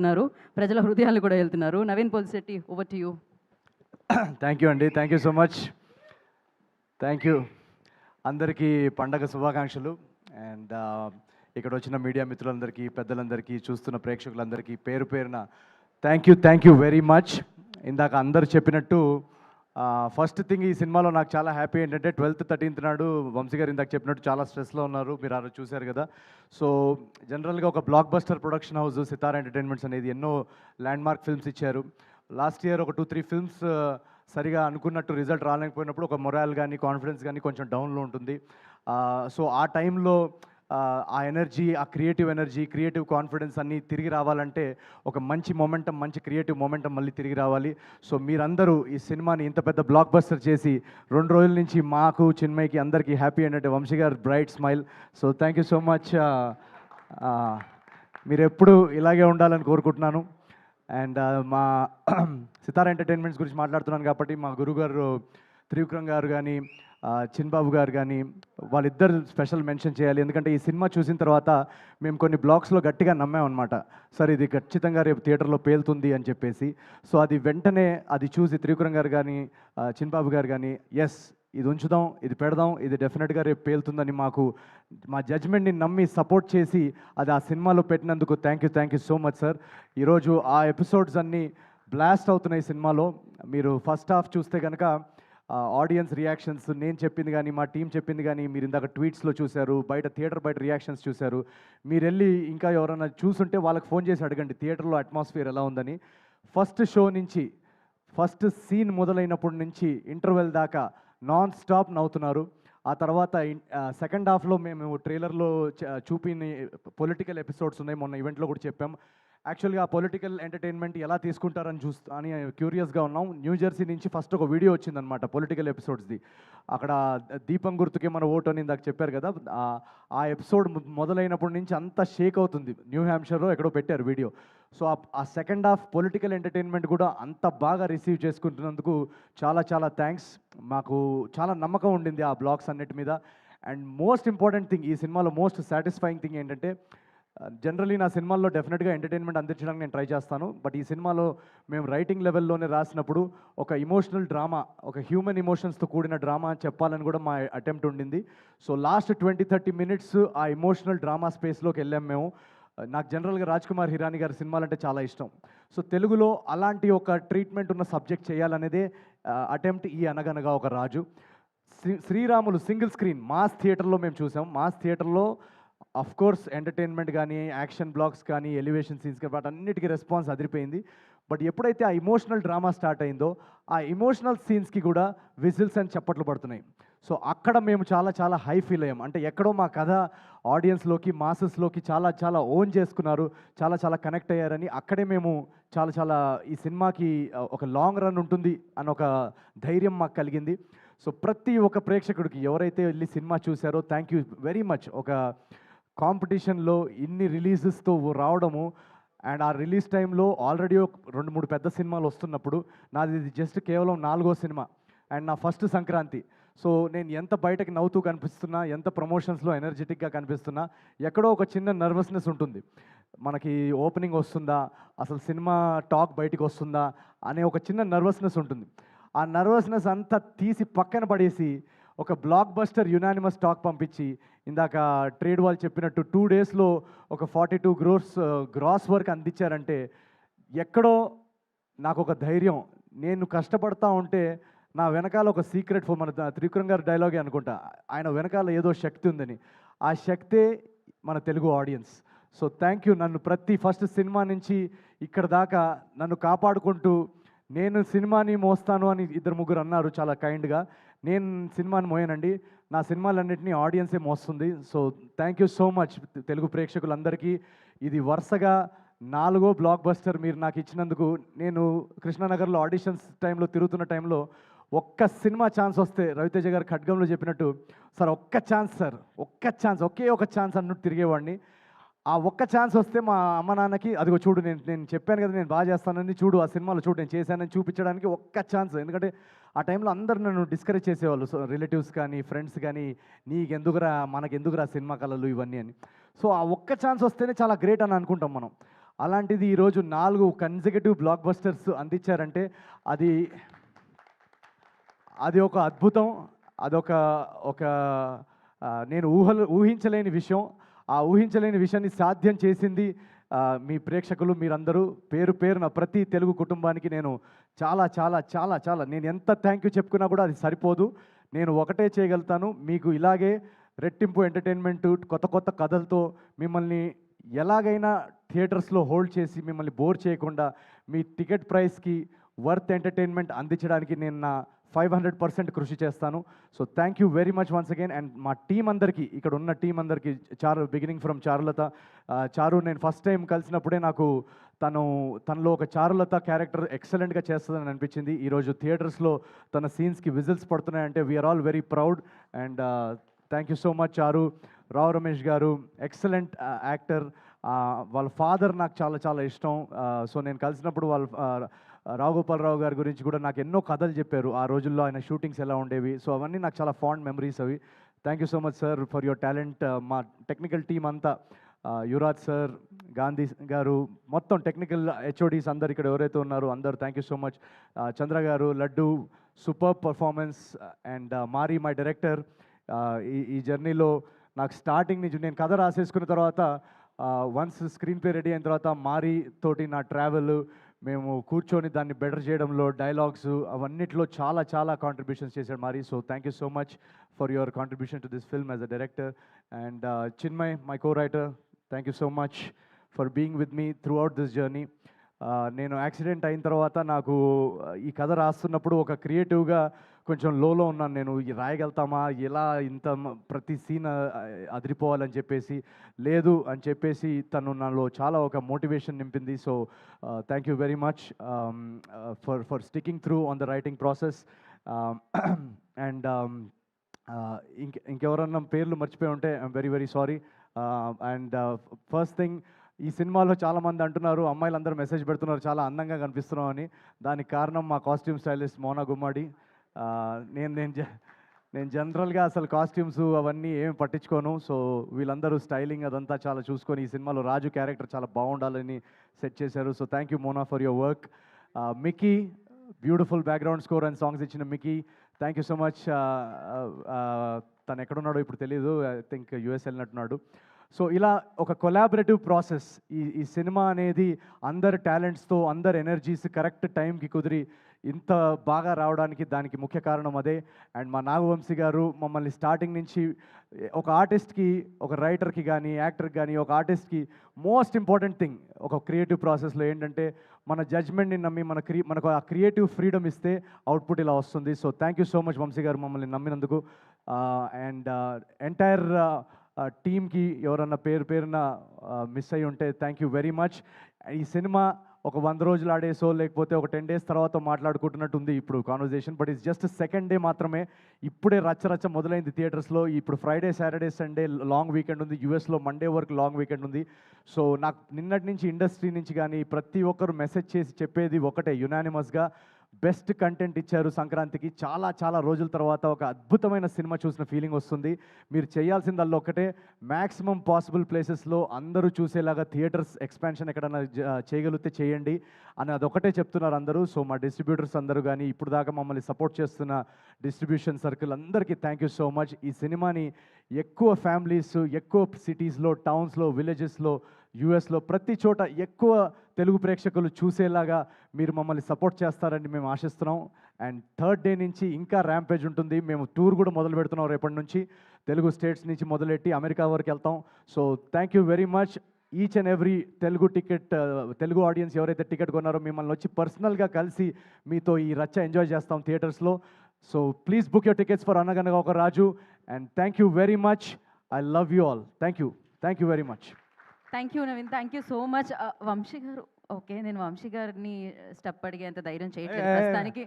ఉన్నారు. ప్రజల హృదయాలు కూడా వెళ్తున్నారు. Naveen Polishetty, over to you. Thank you అండి. Thank you so much. Thank you. అందరికీ పండగ శుభాకాంక్షలు. అండ్ ఇక్కడ వచ్చిన మీడియా మిత్రులందరికీ, పెద్దలందరికీ, చూస్తున్న ప్రేక్షకులందరికీ పేరు పేరున థ్యాంక్ యూ వెరీ మచ్. ఇందాక అందరు చెప్పినట్టు ఫస్ట్ థింగ్ ఈ సినిమాలో నాకు చాలా హ్యాపీ ఏంటంటే 12th 13th నాడు వంశీ గారు ఇందాక చెప్పినట్టు చాలా స్ట్రెస్లో ఉన్నారు. మీరు ఆ రోజు చూశారు కదా. సో జనరల్గా ఒక బ్లాక్ బస్టర్ ప్రొడక్షన్ హౌస్ సితారా ఎంటర్టైన్మెంట్స్ అనేది ఎన్నో ల్యాండ్ మార్క్ ఫిల్మ్స్ ఇచ్చారు. లాస్ట్ ఇయర్ ఒక 2-3 ఫిల్మ్స్ సరిగా అనుకున్నట్టు రిజల్ట్ రాలేకపోయినప్పుడు ఒక మొరాల్ కానీ కాన్ఫిడెన్స్ కానీ కొంచెం డౌన్లో ఉంటుంది. సో ఆ టైంలో ఆ ఎనర్జీ, ఆ క్రియేటివ్ ఎనర్జీ, క్రియేటివ్ కాన్ఫిడెన్స్ అన్నీ తిరిగి రావాలంటే ఒక మంచి మొమెంటం, మంచి క్రియేటివ్ మొమెంటం మళ్ళీ తిరిగి రావాలి. సో మీరందరూ ఈ సినిమాని ఇంత పెద్ద బ్లాక్ బస్టర్ చేసి 2 రోజుల నుంచి మాకు, చిన్మయ్కి, అందరికీ హ్యాపీ ఏంటంటే వంశీ గారు bright smile. So thank you so much. మీరు ఎప్పుడు ఇలాగే ఉండాలని కోరుకుంటున్నాను. అండ్ మా సితారా ఎంటర్టైన్మెంట్స్ గురించి మాట్లాడుతున్నాను కాబట్టి మా గురుగారు త్రివిక్రమ్ గారు కానీ, చిన్బాబు గారు కానీ, వాళ్ళిద్దరు స్పెషల్ మెన్షన్ చేయాలి. ఎందుకంటే ఈ సినిమా చూసిన తర్వాత మేము కొన్ని బ్లాగ్స్లో గట్టిగా నమ్మామన్నమాట. సార్ ఇది ఖచ్చితంగా రేపు థియేటర్లో పేలుతుంది అని చెప్పేసి. సో అది వెంటనే అది చూసి త్రివిక్రమ్ గారు కానీ, చిన్బాబు గారు కానీ, ఎస్ ఇది ఉంచుదాం, ఇది పెడదాం, ఇది డెఫినెట్గా రేపు పేలుతుందని మాకు మా జడ్జ్మెంట్ని నమ్మి సపోర్ట్ చేసి అది ఆ సినిమాలో పెట్టినందుకు thank you so much sir. ఈరోజు ఆ ఎపిసోడ్స్ అన్నీ బ్లాస్ట్ అవుతున్నాయి సినిమాలో. మీరు ఫస్ట్ హాఫ్ చూస్తే కనుక ఆడియన్స్ రియాక్షన్స్, నేను చెప్పింది కానీ, మా టీం చెప్పింది కానీ, మీరు ఇందాక ట్వీట్స్లో చూశారు, థియేటర్ బయట రియాక్షన్స్ చూశారు. మీరు వెళ్ళి ఇంకా ఎవరైనా చూసుంటే వాళ్ళకి ఫోన్ చేసి అడగండి థియేటర్లో అట్మాస్ఫియర్ ఎలా ఉందని. ఫస్ట్ షో నుంచి, ఫస్ట్ సీన్ మొదలైనప్పటి నుంచి ఇంటర్వెల్ దాకా నాన్ స్టాప్ నవ్వుతున్నారు. ఆ తర్వాత సెకండ్ హాఫ్లో మేము ట్రైలర్లో చూపిన పొలిటికల్ ఎపిసోడ్స్ ఉన్నాయి, మొన్న ఈవెంట్లో కూడా చెప్పాం. యాక్చువల్గా ఆ పొలిటికల్ ఎంటర్టైన్మెంట్ ఎలా తీసుకుంటారని అని క్యూరియస్గా ఉన్నాం. న్యూజెర్సీ నుంచి ఫస్ట్ ఒక వీడియో వచ్చిందనమాట పొలిటికల్ ఎపిసోడ్స్ది. అక్కడ దీపం గుర్తుకే మన ఓటు అని ఇందాక చెప్పారు కదా. ఆ ఎపిసోడ్ మొదలైనప్పటి నుంచి అంతా షేక్ అవుతుంది. న్యూ హ్యాంప్షైర్లో ఎక్కడో పెట్టారు వీడియో. సో ఆ సెకండ్ హాఫ్ పొలిటికల్ ఎంటర్టైన్మెంట్ కూడా అంత బాగా రిసీవ్ చేసుకుంటున్నందుకు చాలా థ్యాంక్స్. మాకు చాలా నమ్మకం ఉండింది ఆ బ్లాగ్స్ అన్నిటి మీద. అండ్ మోస్ట్ ఇంపార్టెంట్ థింగ్, ఈ సినిమాలో మోస్ట్ సాటిస్ఫైయింగ్ థింగ్ ఏంటంటే, జనరలీ నా సినిమాల్లో డెఫినెట్గా ఎంటర్టైన్మెంట్ అందించడానికి నేను ట్రై చేస్తాను. బట్ ఈ సినిమాలో మేము రైటింగ్ లెవెల్లోనే రాసినప్పుడు ఒక ఇమోషనల్ డ్రామా, ఒక హ్యూమన్ ఇమోషన్స్తో కూడిన డ్రామా అని చెప్పాలని కూడా మా అటెంప్ట్ ఉండింది. సో లాస్ట్ 20-30 మినిట్స్ ఆ ఇమోషనల్ డ్రామా స్పేస్లోకి వెళ్ళాం మేము. నాకు జనరల్గా రాజ్ కుమార్ హిరానీ గారి సినిమాలంటే చాలా ఇష్టం. సో తెలుగులో అలాంటి ఒక ట్రీట్మెంట్ ఉన్న సబ్జెక్ట్ చేయాలనేదే అటెంప్ట్ ఈ అనగనగా ఒక రాజు. శ్రీరాములు సింగిల్ స్క్రీన్ మాస్ థియేటర్లో మేము చూసాం. మాస్ థియేటర్లో అఫ్ కోర్స్ ఎంటర్టైన్మెంట్ కానీ, యాక్షన్ బ్లాక్స్ కానీ, ఎలివేషన్ సీన్స్ కానీ, వాటన్నిటికీ రెస్పాన్స్ అదిరిపోయింది. బట్ ఎప్పుడైతే ఆ ఇమోషనల్ డ్రామా స్టార్ట్ అయిందో, ఆ ఇమోషనల్ సీన్స్కి కూడా విజిల్స్ అని చప్పట్లు పడుతున్నాయి. సో అక్కడ మేము చాలా హై ఫీల్ అయ్యాం. అంటే ఎక్కడో మా కథ ఆడియన్స్లోకి, మాసెస్లోకి చాలా ఓన్ చేసుకున్నారు, చాలా కనెక్ట్ అయ్యారని అక్కడే మేము చాలా ఈ సినిమాకి ఒక లాంగ్ రన్ ఉంటుంది అని ఒక ధైర్యం మాకు కలిగింది. సో ప్రతి ఒక్క ప్రేక్షకుడికి ఎవరైతే వెళ్ళి సినిమా చూశారో థ్యాంక్ యూ వెరీ మచ్. ఒక కాంపిటీషన్లో ఇన్ని రిలీజెస్తో రావడము, అండ్ ఆ రిలీజ్ టైంలో ఆల్రెడీ 2-3 పెద్ద సినిమాలు వస్తున్నప్పుడు నాది ఇది జస్ట్ కేవలం 4వ సినిమా అండ్ నా ఫస్ట్ సంక్రాంతి. సో నేను ఎంత బయటకు నవ్వుతూ కనిపిస్తున్నా, ఎంత ప్రమోషన్స్లో ఎనర్జెటిక్గా కనిపిస్తున్నా, ఎక్కడో ఒక చిన్న నర్వస్నెస్ ఉంటుంది. మనకి ఓపెనింగ్ వస్తుందా, అసలు సినిమా టాక్ బయటికి వస్తుందా అనే ఒక చిన్న నర్వస్నెస్ ఉంటుంది. ఆ నర్వస్నెస్ అంతా తీసి పక్కన పడేసి ఒక బ్లాక్ బస్టర్ యునానిమస్ టాక్ పంపించి, ఇందాక ట్రేడ్ వాళ్ళు చెప్పినట్టు 2 డేస్లో ఒక 42 crores గ్రాస్ వర్క్ అందించారంటే ఎక్కడో నాకు ఒక ధైర్యం. నేను కష్టపడతా ఉంటే నా వెనకాల ఒక సీక్రెట్ మన త్రివిక్రమ్ గారి డైలాగే అనుకుంటా, ఆయన వెనకాల ఏదో శక్తి ఉందని. ఆ శక్తే మన Telugu audience. So thank you. నన్ను ప్రతి ఫస్ట్ సినిమా నుంచి ఇక్కడ దాకా నన్ను కాపాడుకుంటూ, నేను సినిమాని మోస్తాను అని 2-3 అన్నారు చాలా కైండ్గా. నేను సినిమాని మోయనండి, నా సినిమాలన్నింటినీ ఆడియన్సే మోస్తుంది. So thank you so much Telugu ప్రేక్షకులందరికీ. ఇది వరుసగా 4వ బ్లాక్ బస్టర్ మీరు నాకు ఇచ్చినందుకు. నేను కృష్ణానగర్లో ఆడిషన్స్ టైంలో తిరుగుతున్న టైంలో ఒక్క సినిమా ఛాన్స్ వస్తే, రవితేజ గారు ఖడ్గంలో చెప్పినట్టు, సార్ ఒక్క ఛాన్స్ సార్, ఒకే ఒక ఛాన్స్ అన్నట్టు తిరిగేవాడిని. ఆ ఒక్క ఛాన్స్ వస్తే మా అమ్మ నాన్నకి అదిగో చూడు, నేను చెప్పాను కదా నేను బాగా చేస్తానని, చూడు ఆ సినిమాలో చూడు నేను చేశానని చూపించడానికి ఒక్క ఛాన్స్. ఎందుకంటే ఆ టైంలో అందరూ నన్ను డిస్కరేజ్ చేసేవాళ్ళు, సో రిలేటివ్స్ కానీ, ఫ్రెండ్స్ కానీ, నీకెందుకురా, మనకెందుకురా సినిమా కళలు ఇవన్నీ అని. సో ఆ ఒక్క ఛాన్స్ వస్తేనే చాలా గ్రేట్ అని అనుకుంటాం మనం. అలాంటిది ఈరోజు 4 కన్సిక్యూటివ్ బ్లాక్ బస్టర్స్ అందించారంటే అది అది ఒక అద్భుతం. అదొక ఒక నేను ఊహించలేని విషయం. ఆ ఊహించలేని విషయాన్ని సాధ్యం చేసింది మీ ప్రేక్షకులు మీరందరూ. పేరు పేరున ప్రతి తెలుగు కుటుంబానికి నేను చాలా చాలా చాలా చాలా నేను ఎంత థ్యాంక్ యూ చెప్పుకున్నా కూడా అది సరిపోదు. నేను ఒకటే చేయగలుగుతాను, మీకు ఇలాగే రెట్టింపు ఎంటర్టైన్మెంట్ కొత్త కొత్త కథలతో మిమ్మల్ని ఎలాగైనా థియేటర్స్లో హోల్డ్ చేసి మిమ్మల్ని బోర్ చేయకుండా మీ టికెట్ ప్రైస్కి వర్త్ ఎంటర్టైన్మెంట్ అందించడానికి నేను నా 500% కృషి చేస్తాను. So thank you very much once again. And మా టీం అందరికీ, ఇక్కడ ఉన్న టీం అందరికీ, బిగినింగ్ ఫ్రమ్ చారులత. చారు నేను ఫస్ట్ టైం కలిసినప్పుడే నాకు తనలో ఒక చారులత క్యారెక్టర్ ఎక్సలెంట్గా చేస్తుందని అనిపించింది. ఈరోజు థియేటర్స్లో తన సీన్స్కి విజిల్స్ పడుతున్నాయంటే we're all very proud. And thank you so much Charu. Rao Ramesh గారు ఎక్సలెంట్ యాక్టర్. వాళ్ళ ఫాదర్ నాకు చాలా చాలా ఇష్టం. సో నేను కలిసినప్పుడు రావు గోపాలరావు గారి గురించి కూడా నాకు ఎన్నో కథలు చెప్పారు. ఆ రోజుల్లో ఆయన షూటింగ్స్ ఎలా ఉండేవి. సో అవన్నీ నాకు చాలా ఫాండ్ మెమరీస్ అవి. Thank you so much sir for your talent. మా టెక్నికల్ టీం అంతా, యువరాజ్ సార్, గాంధీ గారు, మొత్తం టెక్నికల్ హెచ్ఓడీస్ అందరు ఇక్కడ ఎవరైతే ఉన్నారో అందరు thank you so much. Chandra garu, Laddu, super performance. And Mari my director. ఈ జర్నీలో నాకు స్టార్టింగ్ నుంచి నేను కథ రాసేసుకున్న తర్వాత వన్స్ స్క్రీన్ ప్లే రెడీ అయిన తర్వాత మారీ తోటి నా ట్రావెల్, మేము కూర్చొని దాన్ని బెటర్ చేయడంలో, డైలాగ్స్ అవన్నిట్లో చాలా చాలా కాంట్రిబ్యూషన్స్ చేశాడు Mari. So thank you so much for your contribution to this film as a director. And Chinmay, my co writer, thank you so much for being with me throughout this journey. నేను accident అయిన తర్వాత నాకు ఈ కథ రాస్తున్నప్పుడు ఒక క్రియేటివ్గా కొంచెం లోలో ఉన్నాను. నేను రాయగలుగుతామా, ఎలా ఇంత ప్రతి సీన్ అదిరిపోవాలని చెప్పేసి, లేదు అని చెప్పేసి తను నాలో చాలా ఒక మోటివేషన్ నింపింది. So thank you very much for sticking through on the writing process. And ఇంకెవరన్నా పేర్లు మర్చిపోయి ఉంటే I'm very very sorry. And first thing, ఈ సినిమాలో చాలామంది అంటున్నారు, అమ్మాయిలందరూ మెసేజ్ పెడుతున్నారు చాలా అందంగా కనిపిస్తున్నాం అని. దానికి కారణం మా కాస్ట్యూమ్ స్టైలిస్ట్ మోనా గుమ్మడి. నేను జనరల్గా అసలు కాస్ట్యూమ్స్ అవన్నీ ఏమి పట్టించుకోను. సో వీళ్ళందరూ స్టైలింగ్ అదంతా చాలా చూసుకొని ఈ సినిమాలో రాజు క్యారెక్టర్ చాలా బాగుండాలని సెట్ చేశారు. So thank you Mona for your work. Mickey, beautiful background score and songs ఇచ్చిన Mickey, thank you so much. తను ఎక్కడున్నాడో ఇప్పుడు తెలియదు, ఐ థింక్ యూఎస్ వెళ్ళినట్టున్నాడు. సో ఇలా ఒక కొలాబరేటివ్ ప్రాసెస్. ఈ సినిమా అనేది అందరి టాలెంట్స్తో, అందరి ఎనర్జీస్ కరెక్ట్ టైంకి కుదిరి ఇంత బాగా రావడానికి దానికి ముఖ్య కారణం అదే. అండ్ మా నాగవంశీ గారు మమ్మల్ని స్టార్టింగ్ నుంచి ఒక ఆర్టిస్ట్కి, ఒక రైటర్కి కానీ, యాక్టర్కి కానీ, ఒక ఆర్టిస్ట్కి మోస్ట్ ఇంపార్టెంట్ థింగ్ ఒక క్రియేటివ్ ప్రాసెస్లో ఏంటంటే మన జడ్జ్మెంట్ని నమ్మి మనకు ఆ క్రియేటివ్ ఫ్రీడమ్ ఇస్తే అవుట్పుట్ ఇలా వస్తుంది. So thank you so much Vamsi garu మమ్మల్ని నమ్మినందుకు. అండ్ ఎంటైర్ టీమ్కి ఎవరన్నా పేరున మిస్ అయ్యి ఉంటే థ్యాంక్ యూ వెరీ మచ్. ఈ సినిమా ఒక 100 రోజులు ఆడేసో లేకపోతే ఒక 10 days తర్వాత మాట్లాడుకుంటున్నట్టు ఉంది ఇప్పుడు conversation, but it's just second day మాత్రమే. ఇప్పుడే రచ్చ మొదలైంది థియేటర్స్లో. ఇప్పుడు Friday, Saturday, Sunday long weekend ఉంది. యూఎస్లో మండే వరకు లాంగ్ వీకెండ్ ఉంది. సో నాకు నిన్నటి నుంచి ఇండస్ట్రీ నుంచి కానీ ప్రతి ఒక్కరు మెసేజ్ చేసి చెప్పేది ఒకటే, యునానిమస్గా బెస్ట్ కంటెంట్ ఇచ్చారు సంక్రాంతికి. చాలా చాలా రోజుల తర్వాత ఒక అద్భుతమైన సినిమా చూసిన ఫీలింగ్ వస్తుంది. మీరు చేయాల్సిందల్లా ఒకటే, మ్యాక్సిమం పాసిబుల్ ప్లేసెస్లో అందరూ చూసేలాగా థియేటర్స్ ఎక్స్పాన్షన్ ఎక్కడన్నా చేయగలిగితే చేయండి అని అదొకటే చెప్తున్నారు అందరూ. సో మా డిస్ట్రిబ్యూటర్స్ అందరూ కానీ, ఇప్పుడు దాకా మమ్మల్ని సపోర్ట్ చేస్తున్న డిస్ట్రిబ్యూషన్ సర్కిల్ అందరికీ థ్యాంక్ యూ సో మచ్. ఈ సినిమాని ఎక్కువ ఫ్యామిలీస్, ఎక్కువ సిటీస్లో, టౌన్స్లో, విలేజెస్లో, యూఎస్లో ప్రతి చోట ఎక్కువ తెలుగు ప్రేక్షకులు చూసేలాగా మీరు మమ్మల్ని సపోర్ట్ చేస్తారని మేము ఆశిస్తున్నాం. అండ్ థర్డ్ డే నుంచి ఇంకా ర్యాంపేజ్ ఉంటుంది. మేము టూర్ కూడా మొదలు పెడుతున్నాం రేపటి నుంచి. తెలుగు స్టేట్స్ నుంచి మొదలెట్టి అమెరికా వరకు వెళ్తాం. So thank you very much. Each and every Telugu audience ఎవరైతే టికెట్ కొన్నారో మిమ్మల్ని వచ్చి పర్సనల్గా కలిసి మీతో ఈ రచ్చ ఎంజాయ్ చేస్తాం థియేటర్స్లో. So please book your tickets for Anaganaga Oka Raju. And thank you very much. I love you all. Thank you very much. Thank you Naveen, thank you so much. Vamsi garu, okay నేను వంశీ గారిని స్టెప్ అడిగేంత ధైర్యం చేయట్లేదు ప్రస్తుతానికి.